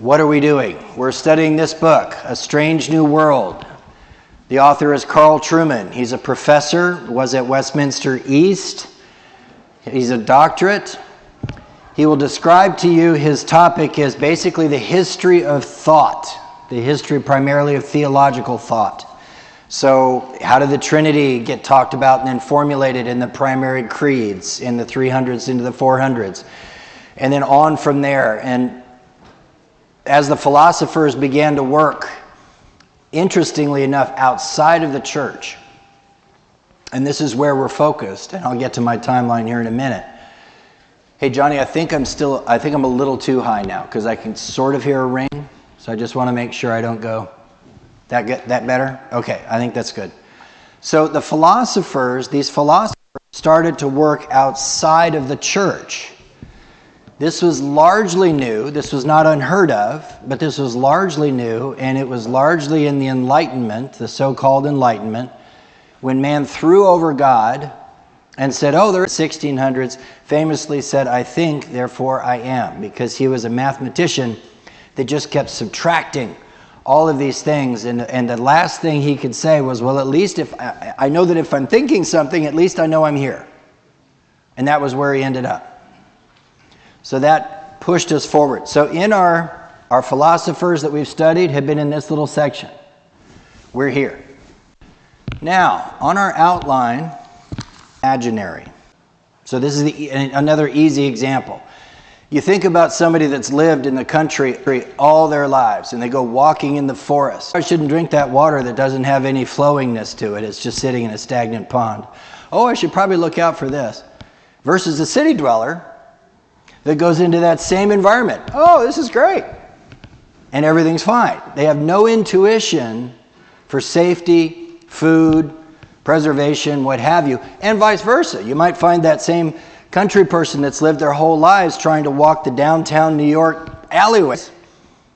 What are we doing? We're studying this book, A Strange New World. The author is Carl Trueman. He's a professor, was at Westminster East. He's a doctorate. He will describe to you, his topic is basically the history of thought, the history primarily of theological thought. So how did the Trinity get talked about and then formulated in the primary creeds in the 300s into the 400s? And then on from there. And as the philosophers began to work, interestingly enough, outside of the church, and this is where we're focused, and I'll get to my timeline here in a minute. Hey, Johnny, I think I'm a little too high now because I can sort of hear a ring, so I just want to make sure I don't go. That better? Okay, I think that's good. So these philosophers started to work outside of the church. This was largely new. This was not unheard of, but this was largely new, and it was largely in the Enlightenment, the so-called Enlightenment, when man threw over God and said, oh, the 1600s, famously said, I think, therefore I am, because he was a mathematician that just kept subtracting all of these things, and the last thing he could say was, well, at least if I know that if I'm thinking something, at least I know I'm here. And that was where he ended up. So that pushed us forward. So in our philosophers that we've studied have been in this little section. We're here. Now, on our outline, imaginary. So this is another easy example. You think about somebody that's lived in the country all their lives, and they go walking in the forest. I shouldn't drink that water that doesn't have any flowingness to it. It's just sitting in a stagnant pond. Oh, I should probably look out for this. Versus a city dweller that goes into that same environment. Oh, this is great. And everything's fine. They have no intuition for safety, food, preservation, what have you, and vice versa. You might find that same country person that's lived their whole lives trying to walk the downtown New York alleyways.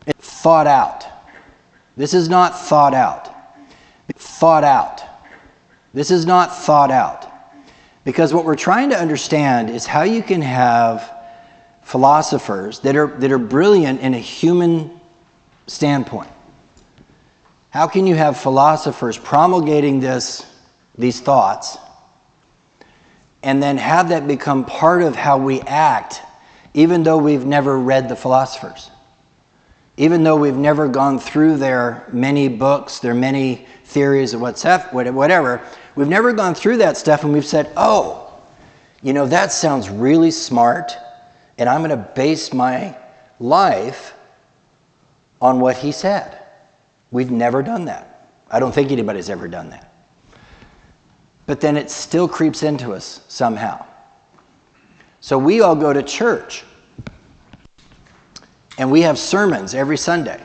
It's thought out. This is not thought out. Thought out. This is not thought out. Because what we're trying to understand is how you can have philosophers that are brilliant in a human standpoint. How can you have philosophers promulgating these thoughts and then have that become part of how we act, even though we've never read the philosophers? Even though we've never gone through their many books, their many theories of whatever, we've never gone through that stuff and we've said, oh, that sounds really smart, and I'm going to base my life on what he said. We've never done that. I don't think anybody's ever done that. But then it still creeps into us somehow. So we all go to church, and we have sermons every Sunday.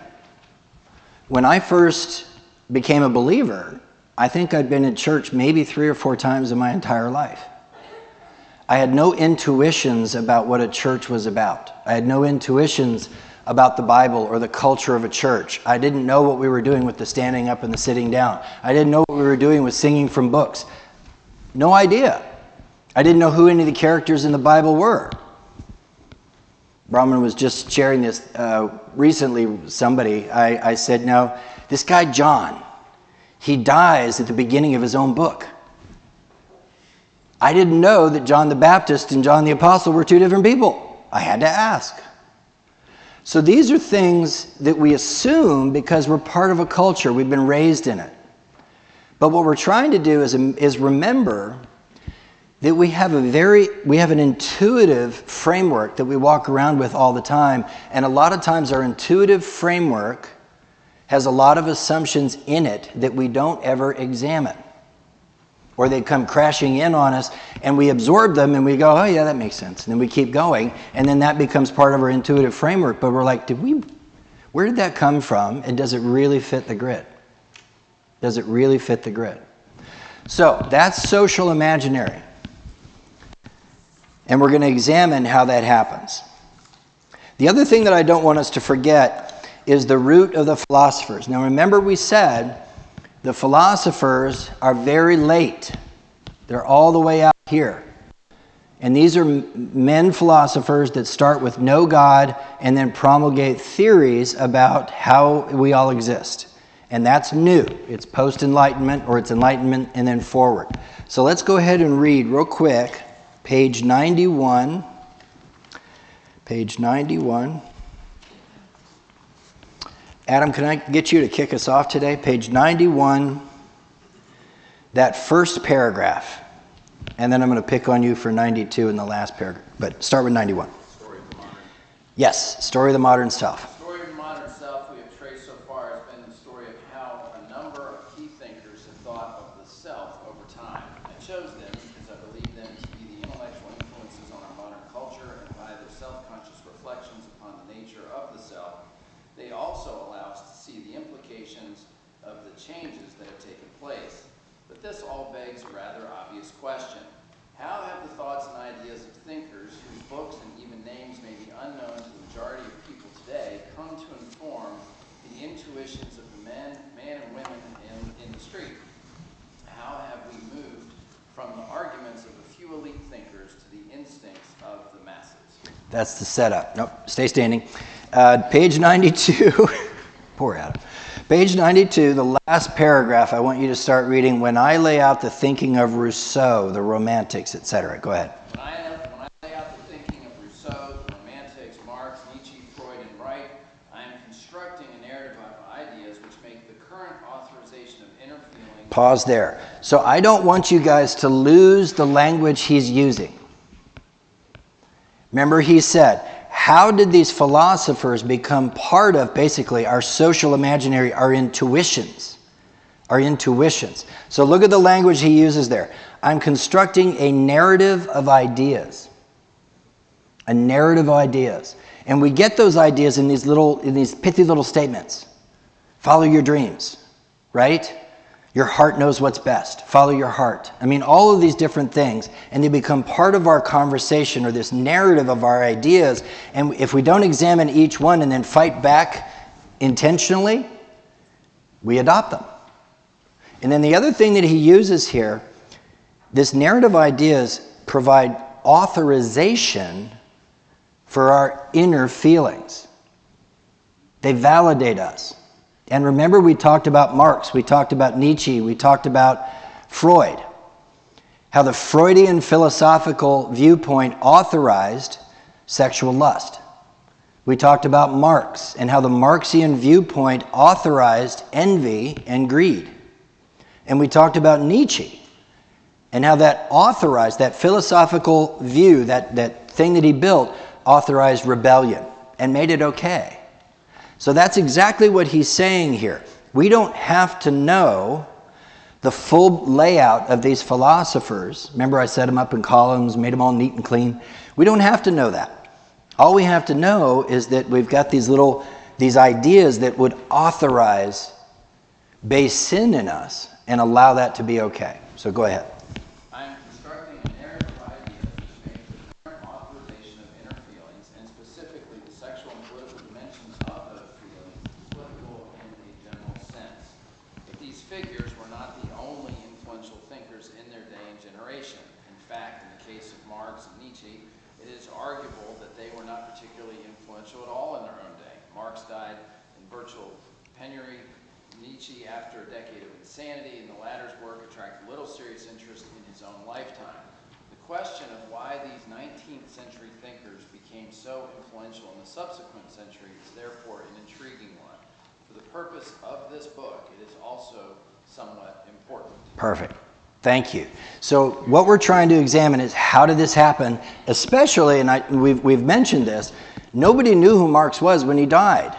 When I first became a believer, I think I'd been in church maybe 3 or 4 times in my entire life. I had no intuitions about what a church was about. I had no intuitions about the Bible or the culture of a church. I didn't know what we were doing with the standing up and the sitting down. I didn't know what we were doing with singing from books. No idea. I didn't know who any of the characters in the Bible were. Brahman was just sharing this recently with somebody. I said, now, this guy John, he dies at the beginning of his own book. I didn't know that John the Baptist and John the Apostle were 2 different people. I had to ask. So these are things that we assume because we're part of a culture. We've been raised in it. But what we're trying to do is remember that we have an intuitive framework that we walk around with all the time. And a lot of times our intuitive framework has a lot of assumptions in it that we don't ever examine. Or they come crashing in on us and we absorb them and we go, oh yeah, that makes sense. And then we keep going, and then that becomes part of our intuitive framework. But we're like, where did that come from? And does it really fit the grid? Does it really fit the grid? So that's social imaginary. And we're going to examine how that happens. The other thing that I don't want us to forget is the root of the philosophers. Now remember, we said the philosophers are very late. They're all the way out here And these are men philosophers that start with no God and then promulgate theories about how we all exist. And that's new. It's post-enlightenment, or it's enlightenment and then forward. So let's go ahead and read real quick, page 91. Page 91. Adam, can I get you to kick us off today? Page 91, that first paragraph. And then I'm going to pick on you for 92 in the last paragraph. But start with 91. Story of the modern. Yes, story of the modern self. The story of the modern self we have traced so far has been the story of how a number of key thinkers have thought of the self over time. I chose them because I believe them to be the intellectual influences on our modern culture, and by their self-conscious reflections upon the nature of the self, they also allow us to see the implications of the changes that have taken place. But this all begs a rather obvious question. How have the thoughts and ideas of thinkers, whose books and even names may be unknown to the majority of people today, come to inform the intuitions of the men and women in the street? How have we moved from the arguments of a few elite thinkers to the instincts of the masses? That's the setup. Nope, stay standing. Page 92. Poor Adam. Page 92, the last paragraph, I want you to start reading, when I lay out the thinking of Rousseau, the Romantics, etc. Go ahead. When I lay out the thinking of Rousseau, the Romantics, Marx, Nietzsche, Freud, and Wright, I am constructing a narrative of ideas which make the current authorization of inner feeling... Pause there. So I don't want you guys to lose the language he's using. Remember, he said, how did these philosophers become part of, basically, our social imaginary, our intuitions? Our intuitions. So look at the language he uses there. I'm constructing a narrative of ideas. A narrative of ideas. And we get those ideas in these pithy little statements. Follow your dreams, right? Your heart knows what's best. Follow your heart. I mean, all of these different things, and they become part of our conversation, or this narrative of our ideas. And if we don't examine each one and then fight back intentionally, we adopt them. And then the other thing that he uses here, this narrative ideas provide authorization for our inner feelings. They validate us. And remember, we talked about Marx, we talked about Nietzsche, we talked about Freud. How the Freudian philosophical viewpoint authorized sexual lust. We talked about Marx and how the Marxian viewpoint authorized envy and greed. And we talked about Nietzsche and how that authorized, that philosophical view, that thing that he built, authorized rebellion and made it okay. So that's exactly what he's saying here. We don't have to know the full layout of these philosophers. Remember, I set them up in columns, made them all neat and clean. We don't have to know that. All we have to know is that we've got these ideas that would authorize base sin in us and allow that to be okay. So go ahead. I am constructing a narrative of ideas which make the current authorization of inner feelings, and specifically the sexual and political dimensions of those feelings, political in a general sense. But these figures were not the only influential thinkers in their day and generation. In fact, in the case of Marx and Nietzsche, it is arguable that they were not particularly influential at all in their own day. Marx died in virtual penury, Nietzsche after a decade of insanity, and the latter's work attracted little serious interest in his own lifetime. The question of why these 19th century thinkers became so influential in the subsequent century is therefore an intriguing one. For the purpose of this book, it is also somewhat important. Perfect. Thank you. So what we're trying to examine is, how did this happen? Especially, and we've mentioned this, nobody knew who Marx was when he died.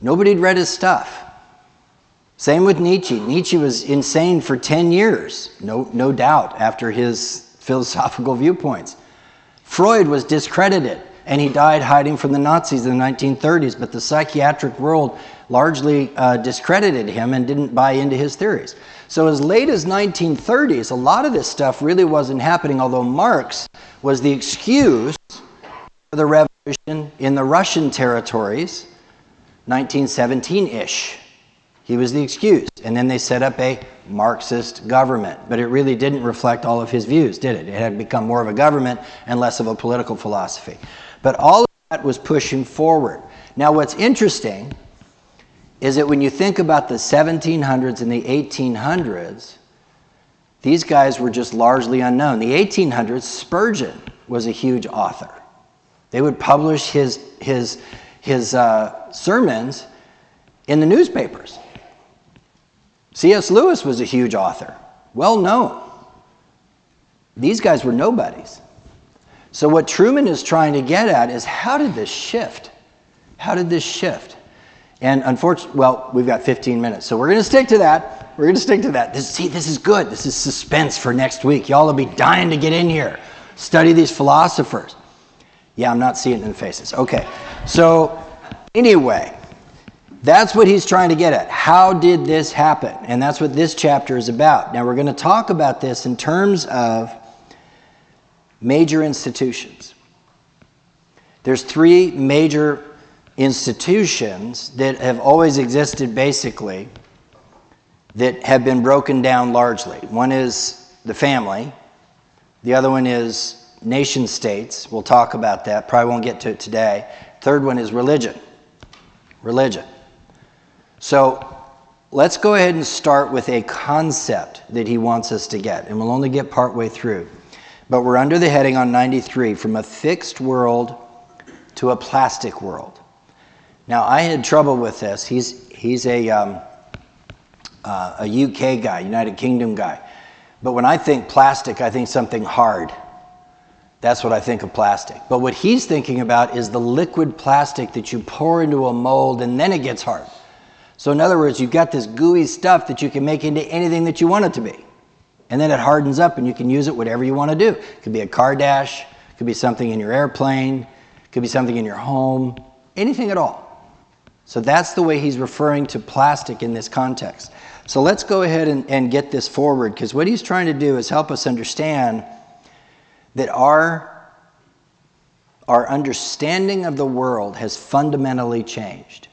Nobody had read his stuff. Same with Nietzsche. Nietzsche was insane for 10 years, no doubt, after his philosophical viewpoints. Freud was discredited, and he died hiding from the Nazis in the 1930s, but the psychiatric world largely discredited him and didn't buy into his theories. So as late as 1930s, a lot of this stuff really wasn't happening, although Marx was the excuse for the revolution in the Russian territories, 1917-ish. He was the excuse. And then they set up a Marxist government. But it really didn't reflect all of his views, did it? It had become more of a government and less of a political philosophy. But all of that was pushing forward. Now what's interesting is that when you think about the 1700s and the 1800s, these guys were just largely unknown. The 1800s, Spurgeon was a huge author. They would publish his sermons in the newspapers. C.S. Lewis was a huge author, well known. These guys were nobodies. So what Truman is trying to get at is, how did this shift? How did this shift? And unfortunately, well, we've got 15 minutes, so we're going to stick to that. We're going to stick to that. This is good. This is suspense for next week. Y'all will be dying to get in here. Study these philosophers. Yeah, I'm not seeing it in the faces. Okay. So anyway, that's what he's trying to get at. How did this happen? And that's what this chapter is about. Now we're going to talk about this in terms of major institutions. There's three major institutions that have always existed, basically, that have been broken down largely. One is the family. The other one is nation states. We'll talk about that. Probably won't get to it today. Third one is religion. Religion. So let's go ahead and start with a concept that he wants us to get. And we'll only get partway through. But we're under the heading on 93, from a fixed world to a plastic world. Now, I had trouble with this. He's a UK guy, United Kingdom guy. But when I think plastic, I think something hard. That's what I think of plastic. But what he's thinking about is the liquid plastic that you pour into a mold and then it gets hard. So in other words, you've got this gooey stuff that you can make into anything that you want it to be. And then it hardens up and you can use it whatever you want to do. It could be a car dash, it could be something in your airplane, it could be something in your home, anything at all. So that's the way he's referring to plastic in this context. So let's go ahead and get this forward, because what he's trying to do is help us understand that our understanding of the world has fundamentally changed.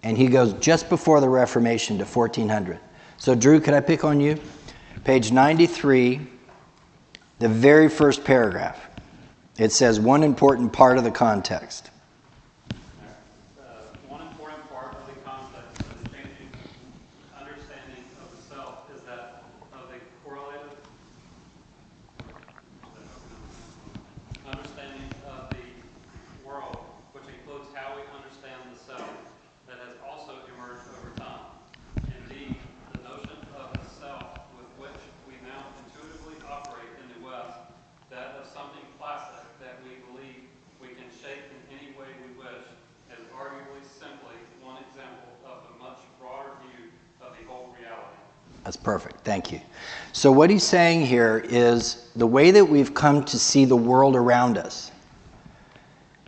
And he goes just before the Reformation to 1400. So Drew, could I pick on you? Page 93, the very first paragraph. It says, one important part of the context. One important part of the context of the changing understanding of the self is that of the correlative understanding of the world, which includes how we understand the self, that has also emerged over time. Indeed, the notion of the self with which we now intuitively operate in the West, that of something plastic that we believe we can shape in any way we wish, is arguably simply one example of a much broader view of the whole reality. That's perfect. Thank you. So what he's saying here is the way that we've come to see the world around us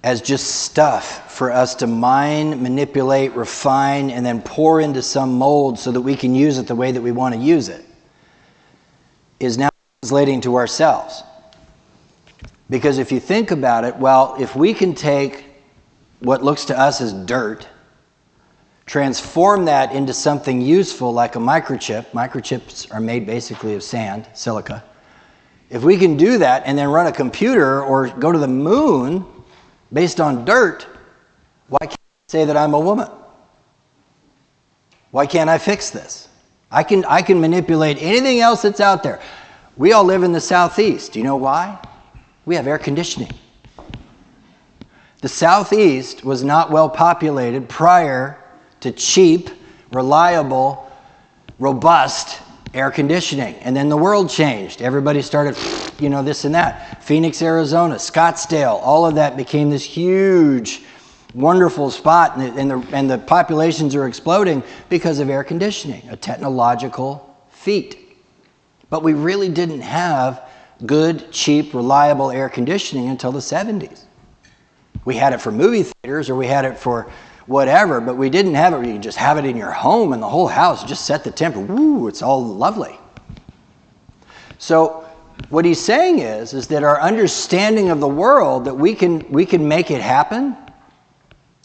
as just stuff for us to mine, manipulate, refine, and then pour into some mold so that we can use it the way that we want to use it, is now translating to ourselves. Because if you think about it, well, if we can take what looks to us as dirt, transform that into something useful like a microchip. Microchips are made basically of sand, silica. If we can do that and then run a computer or go to the moon based on dirt, why can't I say that I'm a woman? Why can't I fix this? I can manipulate anything else that's out there. We all live in the Southeast. Do you know why? We have air conditioning. The Southeast was not well populated prior to cheap, reliable, robust air conditioning. And then the world changed. Everybody started, this and that. Phoenix, Arizona, Scottsdale, all of that became this huge, wonderful spot. And the populations are exploding because of air conditioning, a technological feat. But we really didn't have good, cheap, reliable air conditioning until the 70s. We had it for movie theaters or we had it for whatever, but we didn't have it where you just have it in your home and the whole house, just set the temperature. Woo, it's all lovely. So what he's saying is that our understanding of the world, that we can make it happen,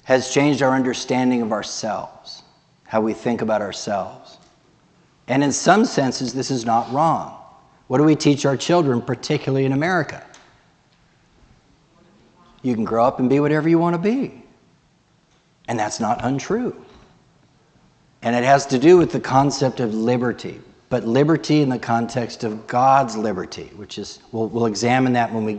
has changed our understanding of ourselves, how we think about ourselves. And in some senses, this is not wrong. What do we teach our children, particularly in America? You can grow up and be whatever you want to be. And that's not untrue. And it has to do with the concept of liberty, but liberty in the context of God's liberty, which is, we'll examine that when we